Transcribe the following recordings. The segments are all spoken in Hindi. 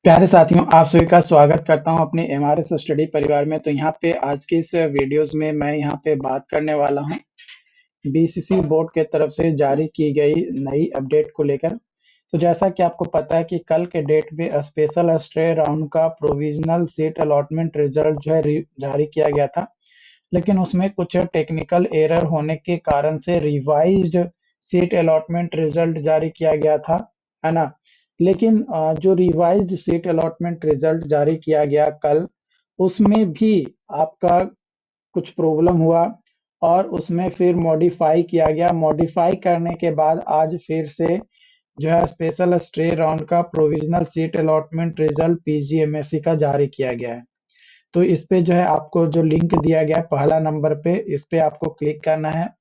प्यारे साथियों, आप सभी का स्वागत करता हूं अपने एमआरएस स्टडी परिवार में। तो यहाँ पे आज के इस वीडियोस में मैं यहाँ पे बात करने वाला हूं बीसीसी बोर्ड के तरफ से जारी की गई नई अपडेट को लेकर। तो जैसा कि आपको पता है कि कल के डेट में स्पेशल स्टे राउंड का प्रोविजनल सीट अलॉटमेंट रिजल्ट जो है जारी किया गया था, लेकिन उसमें कुछ टेक्निकल एरर होने के कारण से रिवाइज्ड सीट अलॉटमेंट रिजल्ट जारी किया गया था, है ना। लेकिन जो रिवाइज्ड सीट अलॉटमेंट रिजल्ट जारी किया गया कल, उसमें भी आपका कुछ प्रॉब्लम हुआ और उसमें फिर मॉडिफाई किया गया। मॉडिफाई करने के बाद आज फिर से जो है स्पेशल स्टे राउंड का प्रोविजनल सीट अलॉटमेंट रिजल्ट पीजीएमएससी का जारी किया गया है। तो इस पे जो है आपको जो लिंक दिया गया है पहला नंबर पे, इस पे आपको क्लिक करना है।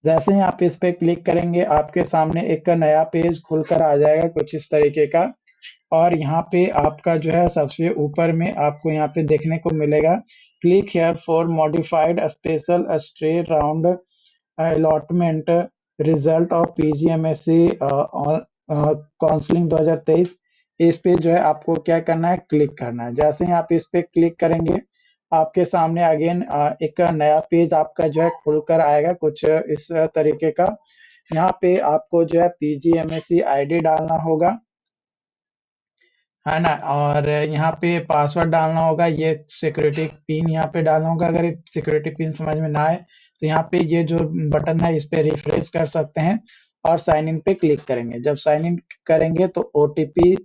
जैसे ही आप इस पे क्लिक करेंगे, आपके सामने एक नया पेज खुलकर आ जाएगा कुछ इस तरीके का। और यहाँ पे आपका जो है सबसे ऊपर में आपको यहाँ पे देखने को मिलेगा, click here for modified special stay round allotment result of PGMSC counselling 2023। इस पे जो है आपको क्या करना है, क्लिक करना है। जैसे ही आप इस पे क्लिक करेंगे, आपके सामने अगेन एक नया पेज आपका जो है खुलकर आएगा कुछ इस तरीके का। यहाँ पे आपको जो है पीजीएमएससी आईडी डालना होगा, है ना। और यहाँ पे पासवर्ड डालना होगा, ये सिक्योरिटी पिन यहाँ पे डालना होगा। अगर सिक्योरिटी पिन समझ में ना आए तो यहाँ पे ये जो बटन है इस पे रिफ्रेश कर सकते हैं और साइन इन पे क्लिक करेंगे। जब साइन इन करेंगे तो ओटीपी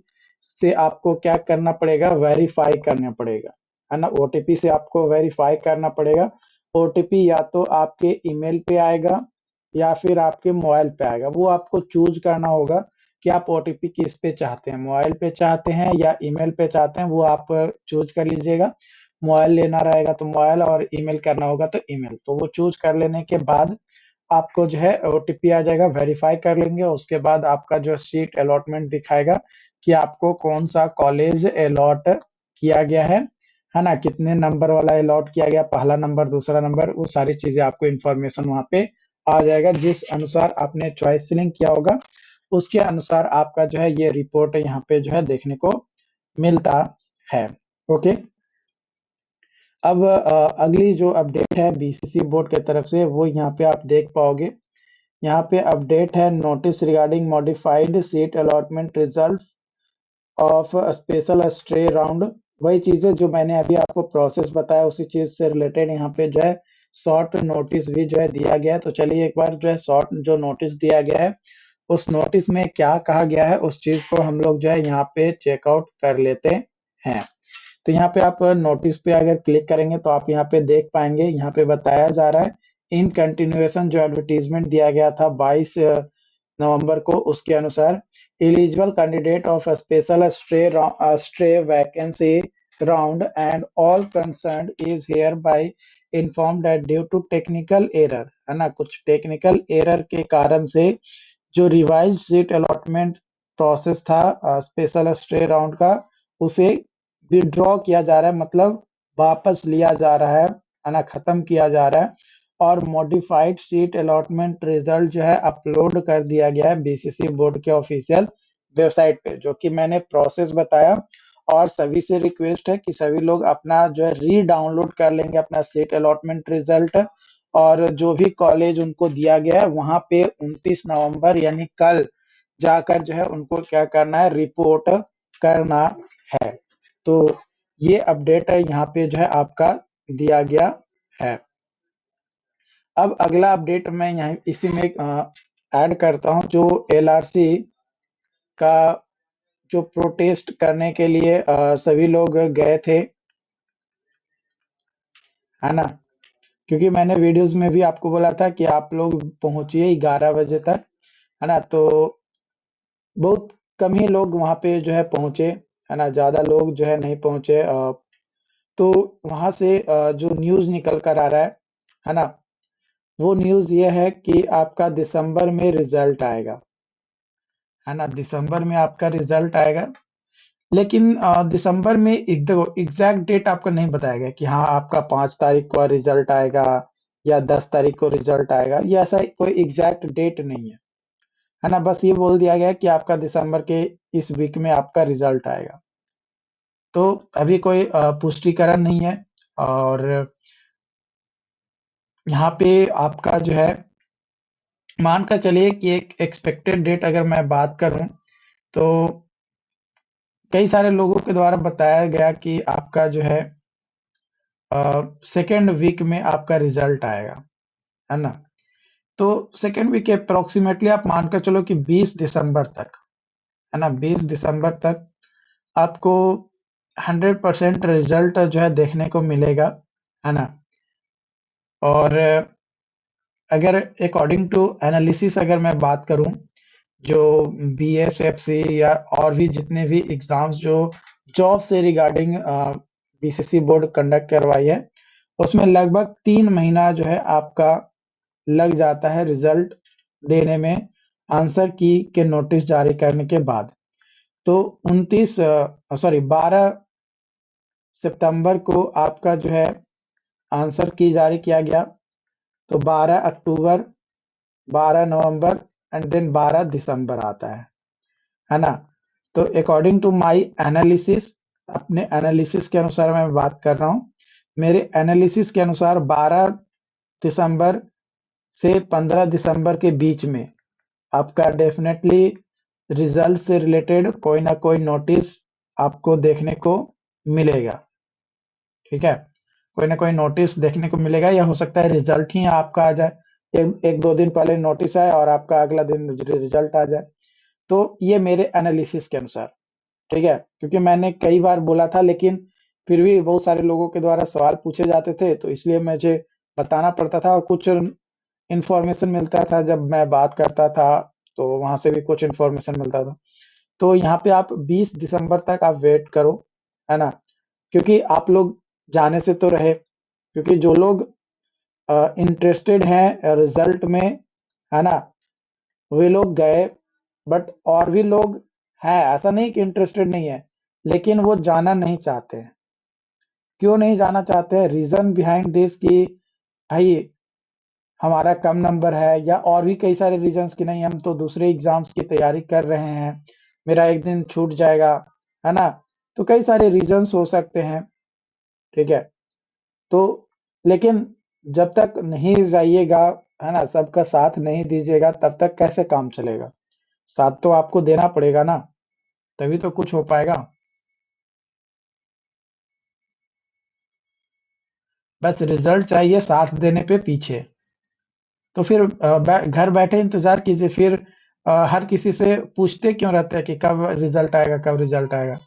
से आपको क्या करना पड़ेगा, वेरीफाई करना पड़ेगा, है ना। ओटीपी से आपको वेरीफाई करना पड़ेगा। ओटीपी या तो आपके ईमेल पे आएगा या फिर आपके मोबाइल पे आएगा, वो आपको चूज करना होगा कि आप ओटीपी किस पे चाहते हैं, मोबाइल पे चाहते हैं या ईमेल पे चाहते हैं, वो आप चूज कर लीजिएगा। मोबाइल लेना रहेगा तो मोबाइल और ईमेल करना होगा तो ईमेल। तो वो चूज कर लेने के बाद आपको जो है ओटीपी आ जाएगा, वेरीफाई कर लेंगे। उसके बाद आपका जो सीट अलॉटमेंट दिखाएगा कि आपको कौन सा कॉलेज अलॉट किया गया है ना, कितने नंबर वाला अलॉट किया गया, पहला नंबर, दूसरा नंबर, वो सारी चीजें आपको इन्फॉर्मेशन वहाँ पे आ जाएगा। जिस अनुसार आपने चॉइस फिलिंग किया होगा उसके अनुसार आपका जो है ये रिपोर्ट यहाँ पे जो है देखने को मिलता है। ओके। अब अगली जो अपडेट है बीसीसी बोर्ड की तरफ से, वो यहाँ पे आप देख पाओगे। यहाँ पे अपडेट है, notice regarding modified seat allotment result of special stay round. वही चीजें जो मैंने अभी आपको प्रोसेस बताया उसी चीज से रिलेटेड यहाँ पे जो है शॉर्ट नोटिस भी जो है दिया गया है। तो चलिए एक बार जो है शॉर्ट जो नोटिस दिया गया है उस नोटिस में क्या कहा गया है उस चीज को हम लोग जो है यहाँ पे चेकआउट कर लेते हैं। तो यहाँ पे आप नोटिस पे अगर क्लिक करेंगे तो आप यहाँ पे देख पाएंगे, यहाँ पे बताया जा रहा है इन कंटिन्यूएशन जो एडवर्टीजमेंट दिया गया था 22 नवंबर को, उसके अनुसार eligible candidate of special stay vacancy round and all concerned is hereby inform that due to technical error, है ना, कुछ टेक्निकल एरर के कारण से जो रिवाइज सीट अलॉटमेंट प्रोसेस था स्पेशल स्टे राउंड का, उसे विड्रॉ किया जा रहा है, मतलब वापस लिया जा रहा है ना, खत्म किया जा रहा है। और मॉडिफाइड सीट अलॉटमेंट रिजल्ट जो है अपलोड कर दिया गया है बीसीसी बोर्ड के ऑफिशियल वेबसाइट पे, जो कि मैंने प्रोसेस बताया। और सभी से रिक्वेस्ट है कि सभी लोग अपना जो है री डाउनलोड कर लेंगे अपना सीट अलॉटमेंट रिजल्ट, और जो भी कॉलेज उनको दिया गया है वहां पे 29 नवंबर यानी कल जाकर जो है उनको क्या करना है, रिपोर्ट करना है। तो ये अपडेट है यहाँ पे जो है आपका दिया गया है। अब अगला अपडेट मैं यहाँ इसी में ऐड करता हूँ, जो एलआरसी का जो प्रोटेस्ट करने के लिए सभी लोग गए थे, है ना। क्योंकि मैंने वीडियोस में भी आपको बोला था कि आप लोग पहुंचिए 11 बजे तक, है ना। तो बहुत कम ही लोग वहां पे जो है पहुंचे, है ना, ज्यादा लोग जो है नहीं पहुंचे। तो वहां से जो न्यूज निकल कर आ रहा है ना, वो न्यूज ये है कि आपका दिसंबर में रिजल्ट आएगा, है ना, दिसंबर में आपका रिजल्ट आएगा। लेकिन दिसंबर में देखो एग्जैक्ट डेट आपका नहीं बताया गया कि हाँ आपका 5 तारीख को रिजल्ट आएगा या 10 तारीख को रिजल्ट आएगा, ये ऐसा कोई एग्जैक्ट डेट नहीं है ना। बस ये बोल दिया गया कि आपका दिसंबर के इस वीक में आपका रिजल्ट आएगा। तो अभी कोई पुष्टिकरण नहीं है और यहाँ पे आपका जो है मान कर चलिए कि एक एक्सपेक्टेड डेट अगर मैं बात करूँ, तो कई सारे लोगों के द्वारा बताया गया कि आपका जो है सेकंड वीक में आपका रिजल्ट आएगा, है ना? तो सेकंड वीक अप्रॉक्सिमेटली आप मानकर चलो कि 20 दिसंबर तक, है ना? 20 दिसंबर तक आपको 100% रिजल्ट जो है देखने को मिलेगा, है ना? और अगर अकॉर्डिंग टू एनालिसिस अगर मैं बात करूँ, जो बीएसएफसी या और भी जितने भी एग्ज़ाम्स जो जॉब से रिगार्डिंग बीसीसी बोर्ड कंडक्ट करवाई है, उसमें लगभग 3 महीना जो है आपका लग जाता है रिजल्ट देने में, आंसर की के नोटिस जारी करने के बाद। तो 12 सितंबर को आपका जो है आंसर की जारी किया गया, तो 12 अक्टूबर, 12 नवंबर एंड देन 12 दिसंबर आता है ना? तो अकॉर्डिंग टू माय एनालिसिस, अपने एनालिसिस के अनुसार मैं बात कर रहा हूँ। मेरे एनालिसिस के अनुसार 12 दिसंबर से 15 दिसंबर के बीच में आपका डेफिनेटली रिजल्ट से रिलेटेड कोई ना कोई नोटिस आपको देखने को मिलेगा, ठीक है? कोई ना कोई नोटिस देखने को मिलेगा या हो सकता है रिजल्ट ही आपका आ जाए। एक दो दिन पहले नोटिस आए और आपका अगला दिन रिजल्ट आ जाए। तो ये मेरे एनालिसिस के अनुसार, ठीक है? क्योंकि मैंने कई बार बोला था, लेकिन फिर भी बहुत सारे लोगों के द्वारा सवाल पूछे जाते थे, तो इसलिए मुझे बताना पड़ता था और कुछ इन्फॉर्मेशन मिलता था जब मैं बात करता था, तो वहाँ से भी कुछ इन्फॉर्मेशन मिलता था। तो यहाँ पे आप 20 दिसंबर तक आप वेट करो, है ना? क्योंकि आप लोग जाने से तो रहे, क्योंकि जो लोग इंटरेस्टेड हैं रिजल्ट में, है ना? वे लोग गए, बट और भी लोग हैं, ऐसा नहीं कि इंटरेस्टेड नहीं है, लेकिन वो जाना नहीं चाहते हैं। क्यों नहीं जाना चाहते हैं? रीज़न बिहाइंड दिस कि भाई हमारा कम नंबर है, या और भी कई सारे रीज़न्स कि नहीं हम तो दूसरे एग्ज़ाम्स की तैयारी कर रहे हैं, मेरा एक दिन छूट जाएगा, है ना? तो कई सारे रीज़न्स हो सकते हैं, ठीक है? तो लेकिन जब तक नहीं जाइएगा, है ना? सबका साथ नहीं दीजिएगा, तब तक कैसे काम चलेगा? साथ तो आपको देना पड़ेगा ना, तभी तो कुछ हो पाएगा। बस रिज़ल्ट चाहिए साथ देने पे पीछे। तो फिर घर बैठे इंतज़ार कीजिए, फिर हर किसी से पूछते क्यों रहते हैं कि कब रिज़ल्ट आएगा, कब रिज़ल्ट आएगा?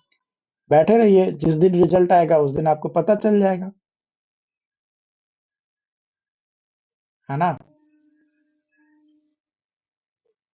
बैठे रहिए, जिस दिन रिज़ल्ट आएगा उस दिन आपको पता चल जाएगा, है ना?